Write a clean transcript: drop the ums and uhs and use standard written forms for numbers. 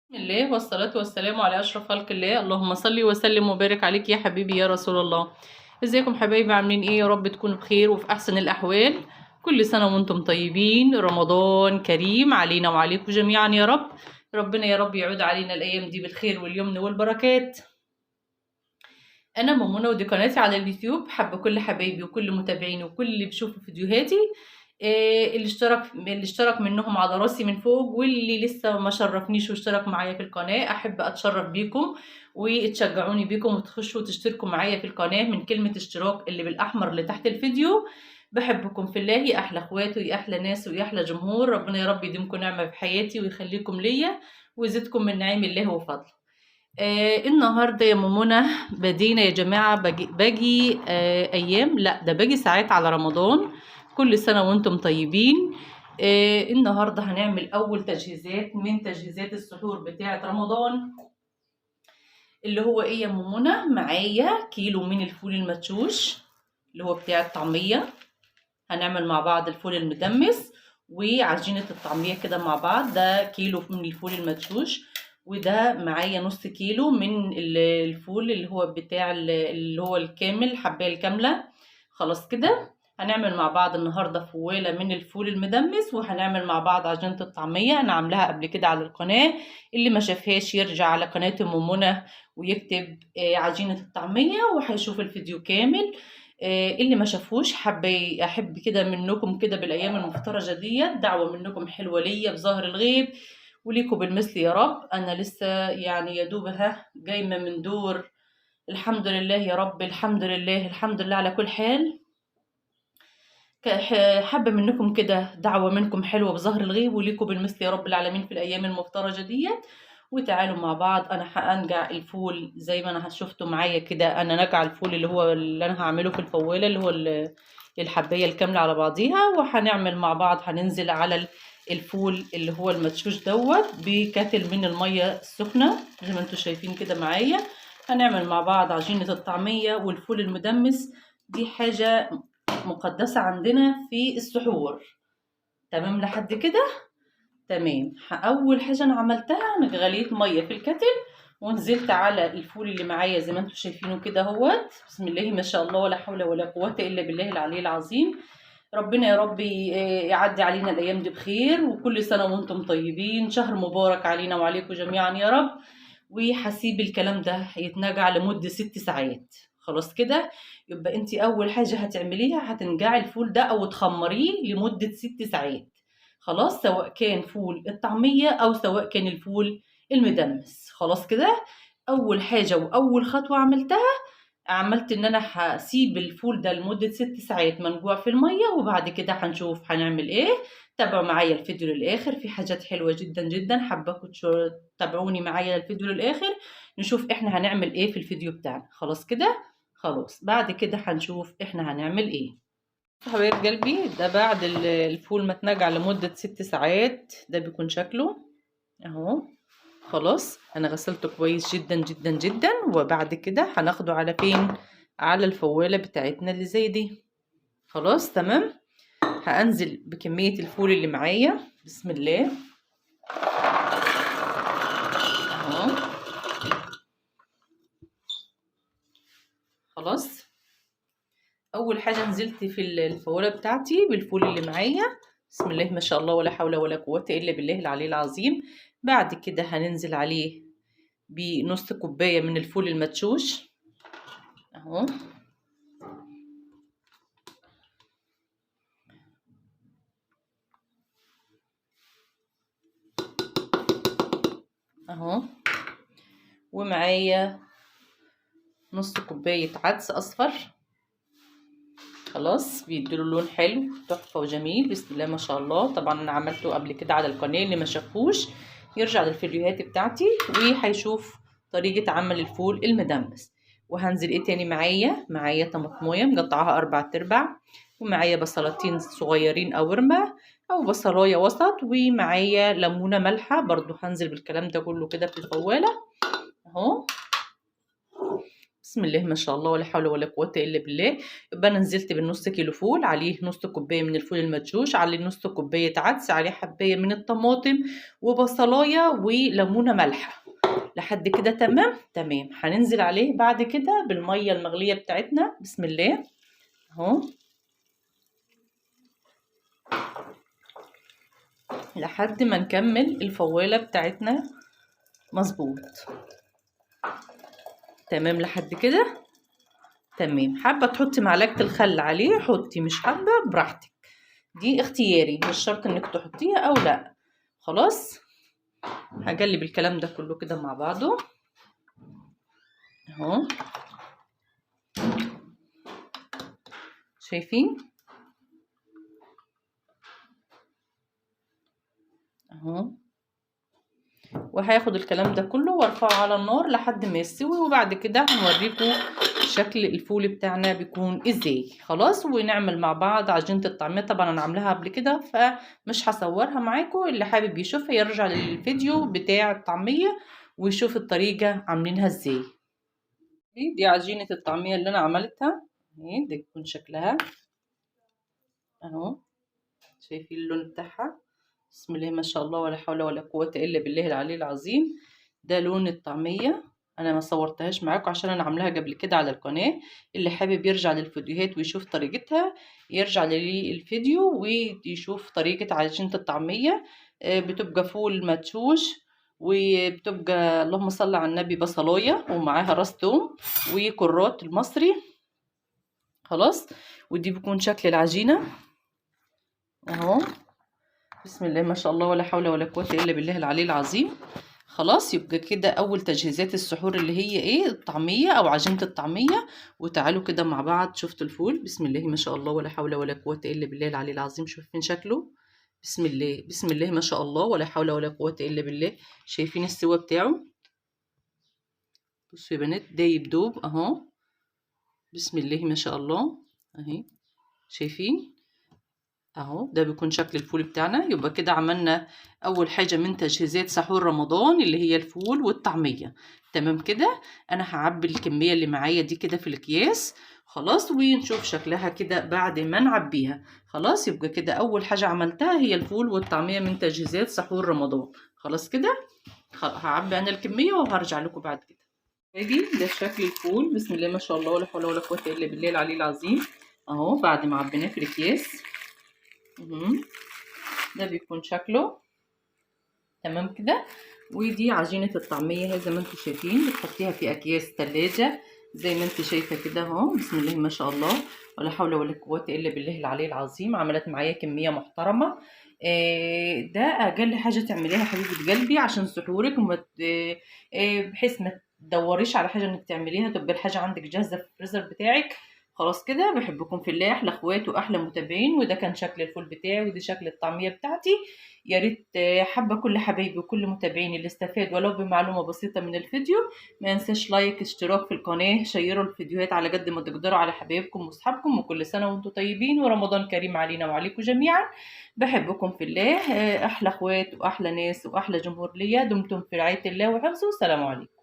بسم الله والصلاة والسلام على أشرف خلق الله. اللهم صل وسلم وبارك عليك يا حبيبي يا رسول الله. ازيكم حبايبي؟ عاملين ايه؟ يا رب تكونوا بخير وفي أحسن الأحوال. كل سنة وانتم طيبين، رمضان كريم علينا وعليكم جميعا يا رب. ربنا يا رب يعود علينا الأيام دي بالخير واليمن والبركات. أنا منى ودي قناتي على اليوتيوب. حابة كل حبايبي وكل متابعيني وكل اللي بيشوفوا فيديوهاتي، اللي اشترك منهم على راسي من فوق، واللي لسه ما شرفنيش واشترك معايا في القناة أحب أتشرف بيكم وتشجعوني بيكم وتخشوا وتشتركوا معايا في القناة من كلمة اشتراك اللي بالأحمر اللي تحت الفيديو. بحبكم في الله، يا أحلى أخواتي ويا أحلى ناس ويا أحلى جمهور. ربنا يا رب يديمكم نعمة في حياتي ويخليكم ليا ويزيدكم من نعيم الله وفضله. النهارده يا منى بدينا يا جماعة، باجي أيام، لا ده باجي ساعات على رمضان. كل سنة وانتم طيبين. النهارده هنعمل أول تجهيزات من تجهيزات السحور بتاعة رمضان، اللي هو ايه يا منى؟ معايا كيلو من الفول المدشوش اللي هو بتاع الطعمية. هنعمل مع بعض الفول المدمس وعجينة الطعمية كده مع بعض. ده كيلو من الفول المدشوش، وده معايا نص كيلو من الفول اللي هو بتاع اللي هو الكامل، الحباية الكاملة. خلاص كده هنعمل مع بعض النهاردة فوالة من الفول المدمس، وهنعمل مع بعض عجينة الطعمية. أنا عاملاها قبل كده على القناة، اللي ما شافهاش يرجع على قناة أم منى ويكتب عجينة الطعمية وهيشوف الفيديو كامل. اللي ما شافوش احب كده منكم كده بالايام المفترجه ديت دعوه منكم حلوه ليا بظهر الغيب وليكم بالمثل يا رب. انا لسه يعني يا دوبها جايمه من دور. الحمد لله يا رب، الحمد لله الحمد لله على كل حال. حابه منكم كده دعوه منكم حلوه بظهر الغيب وليكم بالمثل يا رب العالمين في الايام المفترجه ديت. وتعالوا مع بعض. انا هنقع الفول زي ما انا شفتوا معايا كده. انا نقع الفول اللي انا هعمله في الفوالة، اللي هو الحباية الكاملة على بعضيها. وهنعمل مع بعض، هننزل على الفول اللي هو المدشوش دوت بكاتل من المية السخنة زي ما انتوا شايفين كده معايا. هنعمل مع بعض عجينة الطعمية والفول المدمس. دي حاجة مقدسة عندنا في السحور. تمام لحد كده؟ تمام. اول حاجه انا عملتها، انا غليت ميه في الكتل ونزلت على الفول اللي معايا زي ما انتم شايفينه كده اهوت. بسم الله ما شاء الله ولا حول ولا قوه الا بالله العلي العظيم. ربنا يا رب يعدي علينا الايام دي بخير، وكل سنه وانتم طيبين. شهر مبارك علينا وعليكم جميعا يا رب. وهسيب الكلام ده يتنقع لمده 6 ساعات. خلاص كده يبقى انت اول حاجه هتعمليها هتنقعي الفول ده او تخمريه لمده 6 ساعات. خلاص، سواء كان فول الطعمية أو سواء كان الفول المدمس. خلاص كده أول حاجة وأول خطوة عملت إن أنا هسيب الفول ده لمدة 6 ساعات منقوع في المية، وبعد كده هنشوف هنعمل إيه. تابعوا معايا الفيديو للآخر، في حاجات حلوة جدا جدا حاباكم تتابعوني معايا الفيديو للآخر. نشوف إحنا هنعمل إيه في الفيديو بتاعنا. خلاص كده، خلاص بعد كده هنشوف إحنا هنعمل إيه. حبايب قلبي، ده بعد الفول ما اتنقع لمدة 6 ساعات ده بيكون شكله اهو. خلاص انا غسلته كويس جدا جدا جدا، وبعد كده هناخده على فين؟ على الفوالة بتاعتنا اللي زي دي. خلاص تمام. هنزل بكمية الفول اللي معايا. بسم الله اهو. خلاص اول حاجة نزلت في الفوالة بتاعتي بالفول اللي معايا. بسم الله ما شاء الله ولا حول ولا قوة الا بالله العلي العظيم. بعد كده هننزل عليه بنص كوباية من الفول المدشوش اهو. اهو ومعايا نص كوباية عدس اصفر. خلاص بيديله لون حلو تحفة وجميل. بسم الله ما شاء الله. طبعا انا عملته قبل كده على القناة، اللي ما شافوش يرجع للفيديوهات بتاعتي وهيشوف طريقة عمل الفول المدمس. وهنزل ايه تاني؟ معايا طماطمايه مقطعاها 4/4، ومعايا بصلتين صغيرين او رمة او بصلايه وسط، ومعايا ليمونه مالحه برضو. هنزل بالكلام ده كله كده في الفوالة اهو. بسم الله ما شاء الله ولا حول ولا قوة إلا بالله. يبقى أنا نزلت بالنص كيلو فول، عليه نص كوباية من الفول المدشوش، عليه نص كوباية عدس، عليه حباية من الطماطم وبصلاية وليمونة مالحة. لحد كده تمام تمام. هننزل عليه بعد كده بالمية المغلية بتاعتنا. بسم الله اهو، لحد ما نكمل الفوالة بتاعتنا مظبوط. تمام لحد كده تمام. حابة تحطي معلقة الخل عليه حطي، مش حابة براحتك، دي اختياري، مش شرط انك تحطيها او لا. خلاص هقلب الكلام ده كله كده مع بعضه اهو. شايفين اهو. وهياخد الكلام ده كله وارفعه على النار لحد ما يستوي، وبعد كده هنوريكم شكل الفول بتاعنا بيكون ازاي. خلاص ونعمل مع بعض عجينة الطعمية. طبعا انا عاملاها قبل كده فمش هصورها معاكم، اللي حابب يشوفها يرجع للفيديو بتاع الطعمية ويشوف الطريقة عاملينها ازاي. دي عجينة الطعمية اللي انا عملتها اهي، ده يكون شكلها اهو. شايفين اللون بتاعها؟ بسم الله ما شاء الله ولا حول ولا قوة الا بالله العلي العظيم. ده لون الطعمية. انا ما صورتهاش معاكم عشان انا عاملاها قبل كده على القناة. اللي حابب يرجع للفيديوهات ويشوف طريقتها يرجع للفيديو ويشوف طريقة عجينة الطعمية. بتبقى فول مدشوش، وبتبقى اللهم صل على النبي بصلاية ومعاها راس توم وكرات المصري. خلاص ودي بيكون شكل العجينة اهو. بسم الله ما شاء الله ولا حول ولا قوة إلا بالله العلي العظيم. خلاص يبقى كده أول تجهيزات السحور اللي هي إيه، الطعمية أو عجينة الطعمية. وتعالوا كده مع بعض. شفتوا الفول؟ بسم الله ما شاء الله ولا حول ولا قوة إلا بالله العلي العظيم. شايفين شكله؟ بسم الله بسم الله ما شاء الله ولا حول ولا قوة إلا بالله. شايفين السوا بتاعه؟ بصوا يا بنات دايب دوب أهو. بسم الله ما شاء الله أهي. شايفين اهو؟ ده بيكون شكل الفول بتاعنا. يبقى كده عملنا اول حاجه من تجهيزات سحور رمضان اللي هي الفول والطعميه. تمام كده. انا هعبي الكميه اللي معايا دي كده في الاكياس. خلاص ونشوف شكلها كده بعد ما نعبيها. خلاص يبقى كده اول حاجه عملتها هي الفول والطعميه من تجهيزات سحور رمضان. خلاص كده هعبي انا الكميه وهرجع لكم بعد كده. ادي ده شكل الفول. بسم الله ما شاء الله ولا حول ولا قوه الا بالله العلي العظيم اهو. بعد ما عبيناه في الاكياس ده بيكون شكله تمام كده. ودي عجينة الطعمية زي ما انتم شايفين، بتحطيها في اكياس تلاجة زي ما انت شايفة كده اهو. بسم الله ما شاء الله ولا حول ولا قوة الا بالله العلي العظيم. عملت معايا كمية محترمة. ده اقل حاجة تعمليها حبيبة قلبي عشان سحورك وما بحيث ما تدوريش على حاجة انك تعمليها، تبقى الحاجة عندك جاهزة في الفريزر بتاعك. خلاص كده. بحبكم في الله، احلى اخوات واحلى متابعين. وده كان شكل الفول بتاعي ودي شكل الطعمية بتاعتي. يا ريت حابة كل حبايبي وكل متابعيني اللي استفاد ولو بمعلومة بسيطة من الفيديو ما ينساش لايك اشتراك في القناة، شيروا الفيديوهات على قد ما تقدروا على حبايبكم واصحابكم. وكل سنة وانتم طيبين ورمضان كريم علينا وعليكم جميعا. بحبكم في الله. احلى اخوات واحلى ناس واحلى جمهور ليا. دمتم في رعاية الله وحفظه. السلام عليكم.